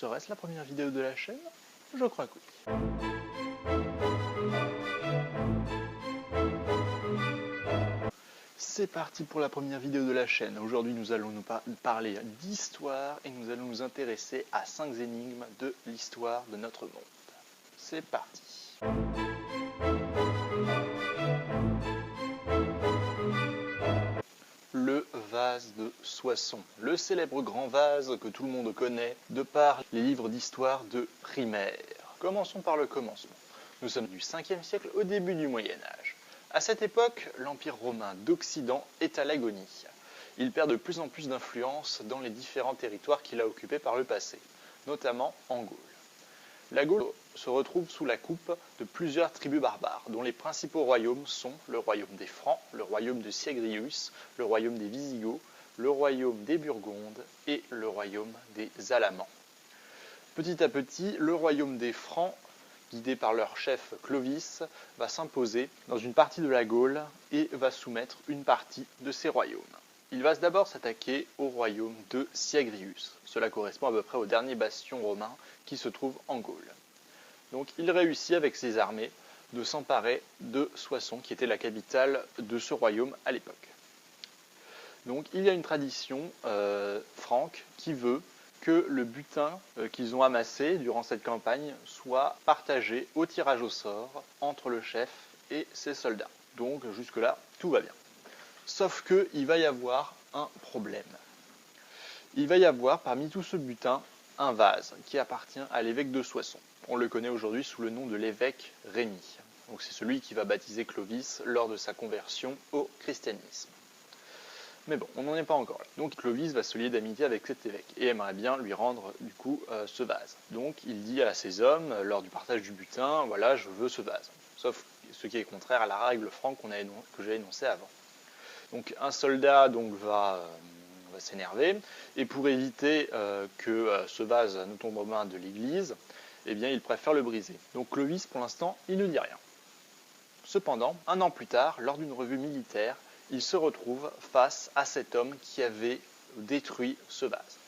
Serait-ce la première vidéo de la chaîne? Je crois que oui. C'est parti pour la première vidéo de la chaîne. Aujourd'hui, nous allons nous parler d'histoire et nous allons nous intéresser à 5 énigmes de l'histoire de notre monde. C'est parti. Le vase de Soissons, le célèbre grand vase que tout le monde connaît de par les livres d'histoire de primaire. Commençons par le commencement. Nous sommes du 5e siècle, au début du Moyen-Âge. À cette époque, l'Empire romain d'Occident est à l'agonie. Il perd de plus en plus d'influence dans les différents territoires qu'il a occupés par le passé, notamment en Gaule. La Gaule se retrouve sous la coupe de plusieurs tribus barbares, dont les principaux royaumes sont le royaume des Francs, le royaume de Syagrius, le royaume des Visigoths, le royaume des Burgondes et le royaume des Alamans. Petit à petit, le royaume des Francs, guidé par leur chef Clovis, va s'imposer dans une partie de la Gaule et va soumettre une partie de ses royaumes. Il va d'abord s'attaquer au royaume de Syagrius. Cela correspond à peu près au dernier bastion romain qui se trouve en Gaule. Donc il réussit avec ses armées de s'emparer de Soissons, qui était la capitale de ce royaume à l'époque. Donc il y a une tradition franque qui veut que le butin qu'ils ont amassé durant cette campagne soit partagé au tirage au sort entre le chef et ses soldats. Donc jusque-là, tout va bien. Sauf qu'il va y avoir un problème. Il va y avoir parmi tout ce butin un vase qui appartient à l'évêque de Soissons. On le connaît aujourd'hui sous le nom de l'évêque Rémi. Donc c'est celui qui va baptiser Clovis lors de sa conversion au christianisme. Mais bon, on n'en est pas encore là. Donc Clovis va se lier d'amitié avec cet évêque et aimerait bien lui rendre du coup ce vase. Donc il dit à ses hommes, lors du partage du butin, voilà, je veux ce vase. Sauf ce qui est contraire à la règle franque que j'ai énoncée avant. Donc un soldat va s'énerver, et pour éviter que ce vase ne tombe aux mains de l'église, eh bien il préfère le briser. Donc Clovis, pour l'instant, il ne dit rien. Cependant, un an plus tard, lors d'une revue militaire, il se retrouve face à cet homme qui avait détruit ce vase.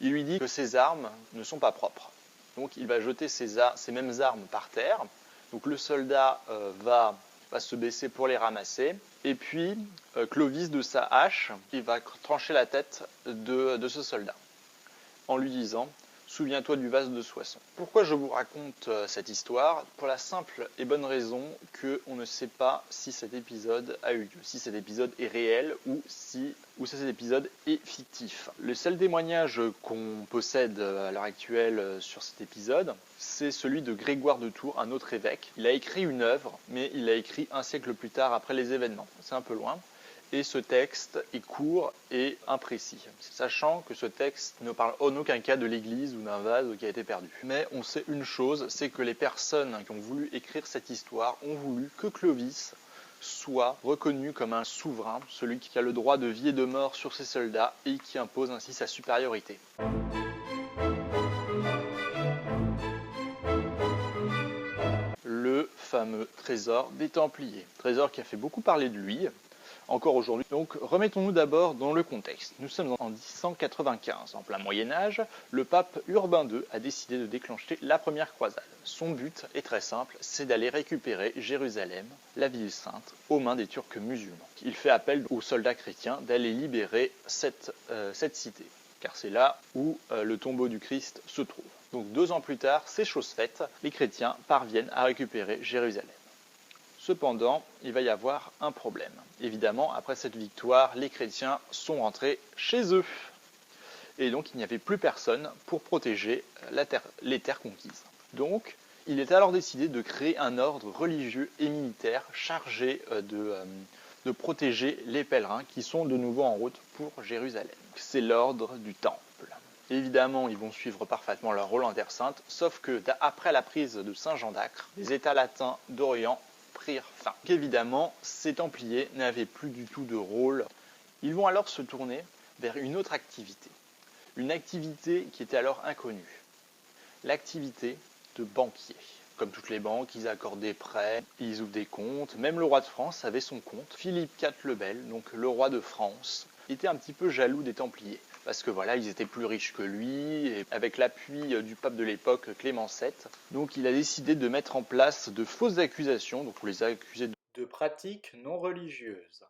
Il lui dit que ses armes ne sont pas propres. Donc il va jeter ces mêmes armes par terre. Donc le soldat va se baisser pour les ramasser. Et puis, Clovis, de sa hache, il va trancher la tête de ce soldat, en lui disant « Souviens-toi du vase de Soissons ». Pourquoi je vous raconte cette histoire? Pour la simple et bonne raison qu'on ne sait pas si cet épisode a eu lieu, si cet épisode est réel ou si cet épisode est fictif. Le seul témoignage qu'on possède à l'heure actuelle sur cet épisode, c'est celui de Grégoire de Tours, un autre évêque. Il a écrit une œuvre, mais il l'a écrit un siècle plus tard après les événements. C'est un peu loin. Et ce texte est court et imprécis, sachant que ce texte ne parle en aucun cas de l'église ou d'un vase qui a été perdu. Mais on sait une chose, c'est que les personnes qui ont voulu écrire cette histoire ont voulu que Clovis soit reconnu comme un souverain, celui qui a le droit de vie et de mort sur ses soldats et qui impose ainsi sa supériorité. Le fameux trésor des Templiers, trésor qui a fait beaucoup parler de lui, encore aujourd'hui. Donc remettons-nous d'abord dans le contexte. Nous sommes en 1195, en plein Moyen-Âge. Le pape Urbain II a décidé de déclencher la première croisade. Son but est très simple, c'est d'aller récupérer Jérusalem, la ville sainte, aux mains des Turcs musulmans. Il fait appel aux soldats chrétiens d'aller libérer cette cité, car c'est là où le tombeau du Christ se trouve. Donc 2 ans plus tard, c'est chose faite, les chrétiens parviennent à récupérer Jérusalem. Cependant, il va y avoir un problème. Évidemment, après cette victoire, les chrétiens sont rentrés chez eux. Et donc, il n'y avait plus personne pour protéger les terres conquises. Donc, il est alors décidé de créer un ordre religieux et militaire chargé de protéger les pèlerins qui sont de nouveau en route pour Jérusalem. C'est l'ordre du Temple. Évidemment, ils vont suivre parfaitement leur rôle en Terre Sainte, sauf que après la prise de Saint-Jean d'Acre, les États latins d'Orient prirent fin. Donc évidemment, ces Templiers n'avaient plus du tout de rôle. Ils vont alors se tourner vers une autre activité. Une activité qui était alors inconnue. L'activité de banquier. Comme toutes les banques, ils accordent des prêts, ils ouvrent des comptes. Même le roi de France avait son compte. Philippe IV le Bel, donc le roi de France, était un petit peu jaloux des Templiers. parce que voilà, ils étaient plus riches que lui, et avec l'appui du pape de l'époque, Clément VII. Donc il a décidé de mettre en place de fausses accusations, donc on les a accusés de pratiques non religieuses.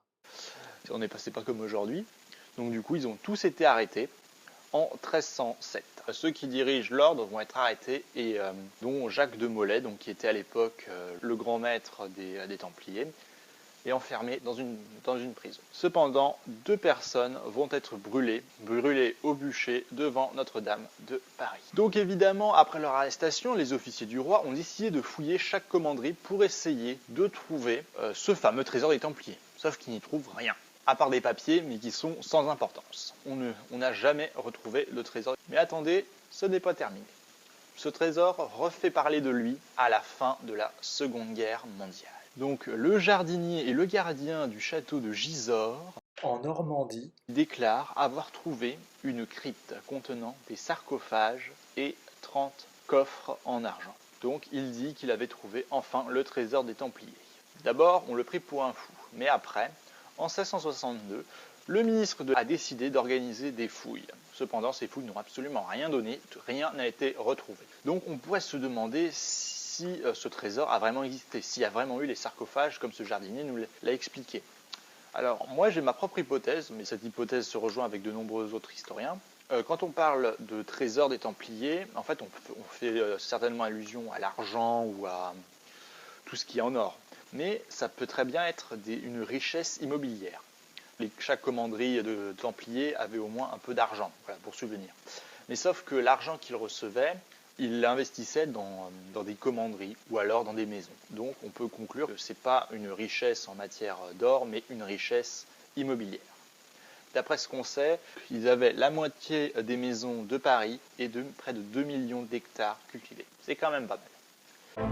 On n'est passé pas comme aujourd'hui. Donc du coup, ils ont tous été arrêtés en 1307. Ceux qui dirigent l'ordre vont être arrêtés, et dont Jacques de Molay, donc, qui était à l'époque le grand maître des Templiers, est enfermé dans une prison. Cependant, 2 personnes vont être brûlées au bûcher devant Notre-Dame de Paris. Donc évidemment, après leur arrestation, les officiers du roi ont décidé de fouiller chaque commanderie pour essayer de trouver ce fameux trésor des Templiers. Sauf qu'ils n'y trouvent rien, à part des papiers, mais qui sont sans importance. On n'a jamais retrouvé le trésor. Mais attendez, ce n'est pas terminé. Ce trésor refait parler de lui à la fin de la Seconde Guerre mondiale. Donc le jardinier et le gardien du château de Gisors, en Normandie, déclarent avoir trouvé une crypte contenant des sarcophages et 30 coffres en argent. Donc il dit qu'il avait trouvé enfin le trésor des Templiers. D'abord, on le prit pour un fou, mais après, en 1662, le ministre a décidé d'organiser des fouilles. Cependant, ces fouilles n'ont absolument rien donné, rien n'a été retrouvé. Donc on pourrait se demander si ce trésor a vraiment existé, s'il y a vraiment eu les sarcophages comme ce jardinier nous l'a expliqué. Alors moi j'ai ma propre hypothèse, mais cette hypothèse se rejoint avec de nombreux autres historiens. Quand on parle de trésor des Templiers, en fait on fait certainement allusion à l'argent ou à tout ce qui est en or. Mais ça peut très bien être une richesse immobilière. Chaque commanderie de Templiers avait au moins un peu d'argent, voilà, pour subvenir. Mais sauf que l'argent qu'ils recevaient, ils l'investissaient dans des commanderies ou alors dans des maisons. Donc on peut conclure que ce n'est pas une richesse en matière d'or, mais une richesse immobilière. D'après ce qu'on sait, ils avaient la moitié des maisons de Paris et de près de 2 millions d'hectares cultivés. C'est quand même pas mal.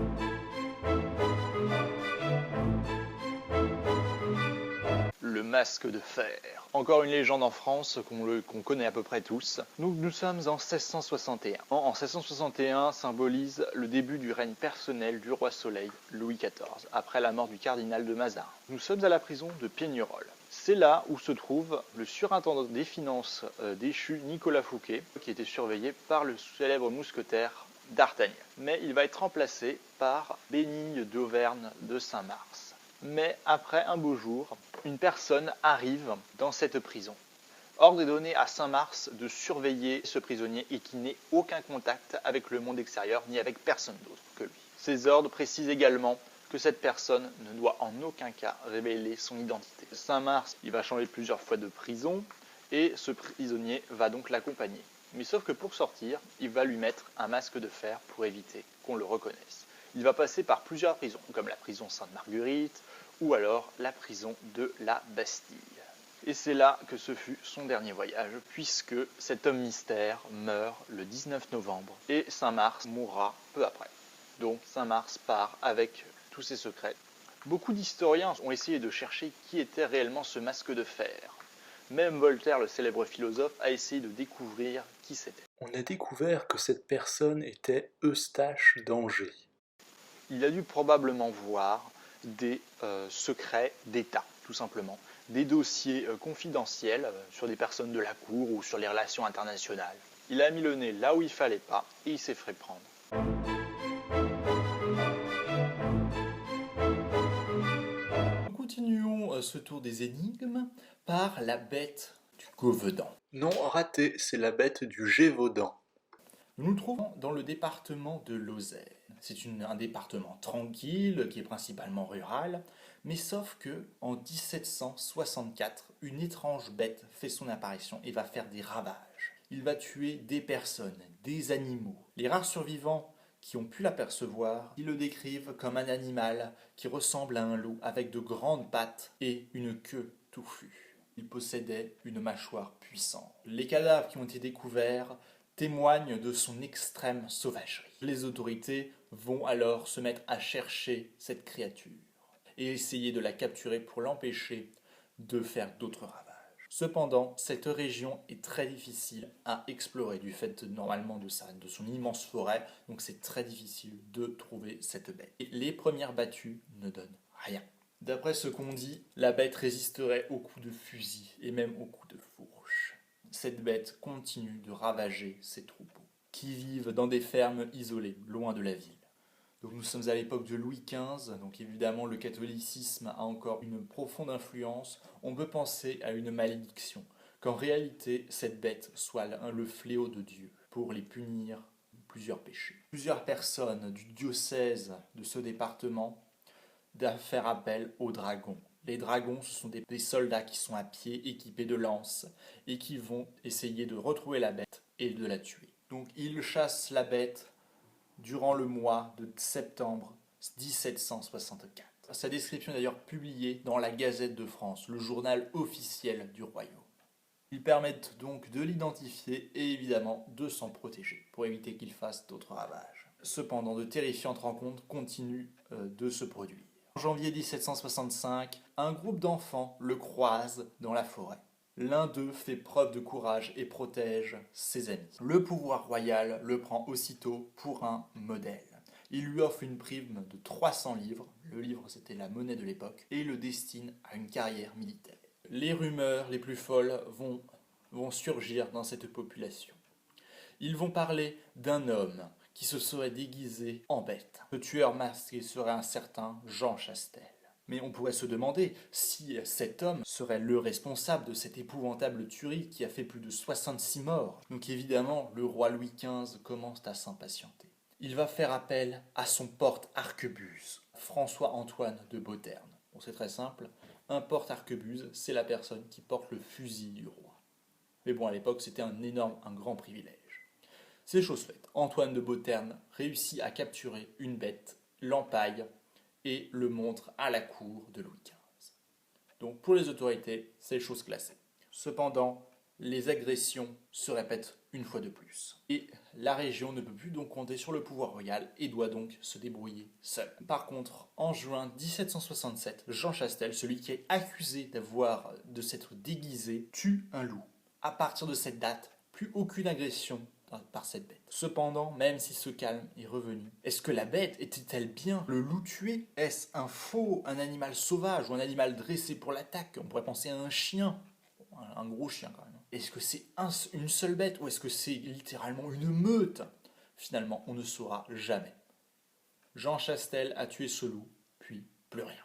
Le masque de fer. Encore une légende en France qu'on connaît à peu près tous. Nous sommes en 1661. En 1661 symbolise le début du règne personnel du roi Soleil, Louis XIV, après la mort du cardinal de Mazarin. Nous sommes à la prison de Pignerol. C'est là où se trouve le surintendant des finances déchu Nicolas Fouquet, qui était surveillé par le célèbre mousquetaire d'Artagnan. Mais il va être remplacé par Bénigne d'Auvergne de Saint-Mars. Mais après un beau jour, une personne arrive dans cette prison. Ordre est donné à Saint-Mars de surveiller ce prisonnier et qu'il n'ait aucun contact avec le monde extérieur ni avec personne d'autre que lui. Ces ordres précisent également que cette personne ne doit en aucun cas révéler son identité. Saint-Mars, il va changer plusieurs fois de prison et ce prisonnier va donc l'accompagner. Mais sauf que pour sortir, il va lui mettre un masque de fer pour éviter qu'on le reconnaisse. Il va passer par plusieurs prisons, comme la prison Sainte-Marguerite ou alors la prison de la Bastille. Et c'est là que ce fut son dernier voyage, puisque cet homme mystère meurt le 19 novembre et Saint-Mars mourra peu après. Donc Saint-Mars part avec tous ses secrets. Beaucoup d'historiens ont essayé de chercher qui était réellement ce masque de fer. Même Voltaire, le célèbre philosophe, a essayé de découvrir qui c'était. On a découvert que cette personne était Eustache d'Angers. Il a dû probablement voir des secrets d'État, tout simplement. Des dossiers confidentiels sur des personnes de la cour ou sur les relations internationales. Il a mis le nez là où il fallait pas et il s'est fait prendre. Nous continuons ce tour des énigmes par la bête du Govaudan. Non, raté, c'est la bête du Gévaudan. Nous nous trouvons dans le département de Lozère. C'est un département tranquille qui est principalement rural, mais sauf que en 1764, une étrange bête fait son apparition et va faire des ravages. Il va tuer des personnes, des animaux. Les rares survivants qui ont pu l'apercevoir, ils le décrivent comme un animal qui ressemble à un loup avec de grandes pattes et une queue touffue. Il possédait une mâchoire puissante. Les cadavres qui ont été découverts témoignent de son extrême sauvagerie. Les autorités vont alors se mettre à chercher cette créature et essayer de la capturer pour l'empêcher de faire d'autres ravages. Cependant, cette région est très difficile à explorer du fait normalement de son immense forêt, donc c'est très difficile de trouver cette bête. Et les premières battues ne donnent rien. D'après ce qu'on dit, la bête résisterait aux coups de fusil et même aux coups de fourche. cette bête continue de ravager ses troupeaux, qui vivent dans des fermes isolées, loin de la ville. Donc nous sommes à l'époque de Louis XV, donc évidemment le catholicisme a encore une profonde influence. On peut penser à une malédiction, qu'en réalité cette bête soit le fléau de Dieu pour les punir plusieurs péchés. Plusieurs personnes du diocèse de ce département doivent faire appel aux dragons. Les dragons, ce sont des soldats qui sont à pied, équipés de lances, et qui vont essayer de retrouver la bête et de la tuer. Donc ils chassent la bête durant le mois de septembre 1764. Sa description est d'ailleurs publiée dans la Gazette de France, le journal officiel du royaume. Ils permettent donc de l'identifier et évidemment de s'en protéger pour éviter qu'il fasse d'autres ravages. Cependant, de terrifiantes rencontres continuent de se produire. En janvier 1765, un groupe d'enfants le croise dans la forêt. L'un d'eux fait preuve de courage et protège ses amis. Le pouvoir royal le prend aussitôt pour un modèle. Il lui offre une prime de 300 livres, le livre c'était la monnaie de l'époque, et le destine à une carrière militaire. Les rumeurs les plus folles vont surgir dans cette population. Ils vont parler d'un homme qui se serait déguisé en bête. Le tueur masqué serait un certain Jean Chastel. Mais on pourrait se demander si cet homme serait le responsable de cette épouvantable tuerie qui a fait plus de 66 morts. Donc évidemment, le roi Louis XV commence à s'impatienter. Il va faire appel à son porte-arquebuse, François-Antoine de Beauterne. Bon, c'est très simple, un porte-arquebuse, c'est la personne qui porte le fusil du roi. Mais bon, à l'époque, c'était un grand privilège. C'est chose faite. Antoine de Beauterne réussit à capturer une bête, l'empaille, et le montre à la cour de Louis XV. Donc pour les autorités, c'est chose classée. Cependant, les agressions se répètent une fois de plus. Et la région ne peut plus donc compter sur le pouvoir royal et doit donc se débrouiller seule. Par contre, en juin 1767, Jean Chastel, celui qui est accusé de s'être déguisé, tue un loup. À partir de cette date, plus aucune agression par cette bête. Cependant, même si ce calme est revenu, est-ce que la bête était-elle bien le loup tué? Est-ce un animal sauvage ou un animal dressé pour l'attaque? On pourrait penser à un chien, un gros chien quand même. Est-ce que c'est une seule bête ou est-ce que c'est littéralement une meute? Finalement, on ne saura jamais. Jean Chastel a tué ce loup, puis plus rien.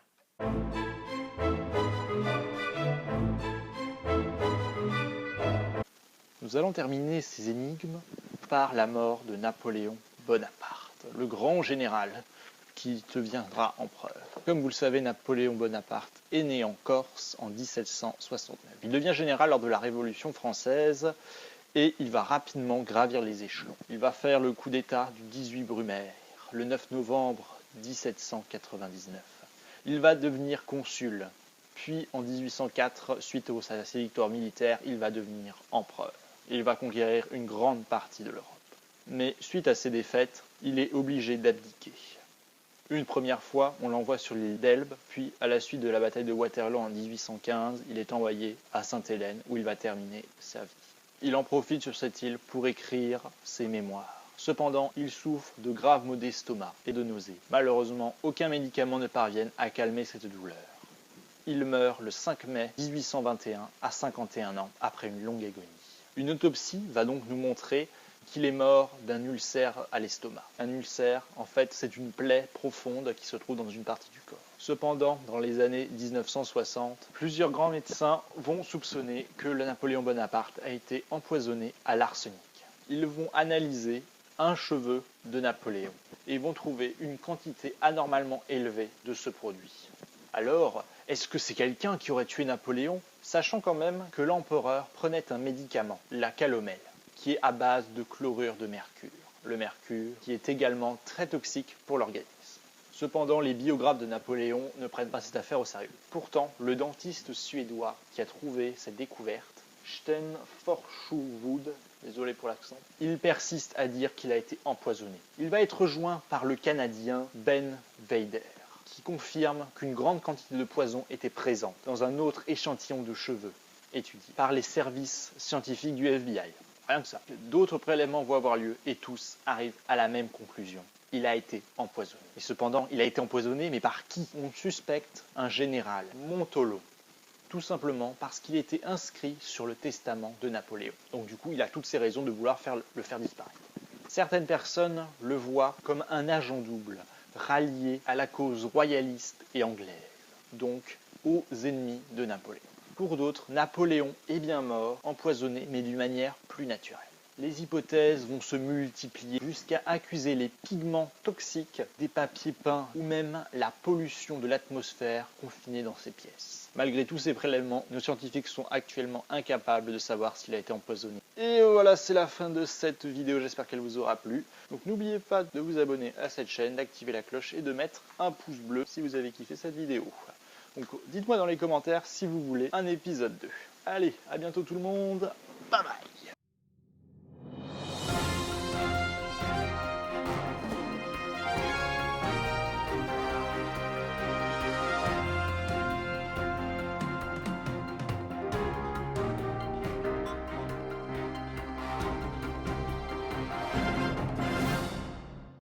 Nous allons terminer ces énigmes par la mort de Napoléon Bonaparte, le grand général qui deviendra empereur. Comme vous le savez, Napoléon Bonaparte est né en Corse en 1769. Il devient général lors de la Révolution française et il va rapidement gravir les échelons. Il va faire le coup d'État du 18 Brumaire, le 9 novembre 1799. Il va devenir consul, puis en 1804, suite à ses victoires militaires, il va devenir empereur. Il va conquérir une grande partie de l'Europe. Mais suite à ces défaites, il est obligé d'abdiquer. Une première fois, on l'envoie sur l'île d'Elbe, puis à la suite de la bataille de Waterloo en 1815, il est envoyé à Sainte-Hélène où il va terminer sa vie. Il en profite sur cette île pour écrire ses mémoires. Cependant, il souffre de graves maux d'estomac et de nausées. Malheureusement, aucun médicament ne parvient à calmer cette douleur. Il meurt le 5 mai 1821 à 51 ans après une longue agonie. Une autopsie va donc nous montrer qu'il est mort d'un ulcère à l'estomac. Un ulcère, en fait, c'est une plaie profonde qui se trouve dans une partie du corps. Cependant, dans les années 1960, plusieurs grands médecins vont soupçonner que le Napoléon Bonaparte a été empoisonné à l'arsenic. Ils vont analyser un cheveu de Napoléon et vont trouver une quantité anormalement élevée de ce produit. Alors, est-ce que c'est quelqu'un qui aurait tué Napoléon? Sachant quand même que l'empereur prenait un médicament, la calomel, qui est à base de chlorure de mercure. Le mercure qui est également très toxique pour l'organisme. Cependant, les biographes de Napoléon ne prennent pas cette affaire au sérieux. Pourtant, le dentiste suédois qui a trouvé cette découverte, Sten Forshovud, désolé pour l'accent, il persiste à dire qu'il a été empoisonné. Il va être rejoint par le Canadien Ben Weider, qui confirme qu'une grande quantité de poison était présente dans un autre échantillon de cheveux étudié par les services scientifiques du FBI. Rien que ça. D'autres prélèvements vont avoir lieu et tous arrivent à la même conclusion. Il a été empoisonné. Et cependant, il a été empoisonné, mais par qui? On suspecte un général, Montolo. Tout simplement parce qu'il était inscrit sur le testament de Napoléon. Donc du coup, il a toutes ses raisons de vouloir le faire disparaître. Certaines personnes le voient comme un agent double, rallié à la cause royaliste et anglaise, donc aux ennemis de Napoléon. Pour d'autres, Napoléon est bien mort, empoisonné, mais d'une manière plus naturelle. Les hypothèses vont se multiplier jusqu'à accuser les pigments toxiques des papiers peints ou même la pollution de l'atmosphère confinée dans ces pièces. Malgré tous ces prélèvements, nos scientifiques sont actuellement incapables de savoir s'il a été empoisonné. Et voilà, c'est la fin de cette vidéo, j'espère qu'elle vous aura plu. Donc n'oubliez pas de vous abonner à cette chaîne, d'activer la cloche et de mettre un pouce bleu si vous avez kiffé cette vidéo. Donc dites-moi dans les commentaires si vous voulez un épisode 2. Allez, à bientôt tout le monde, bye bye.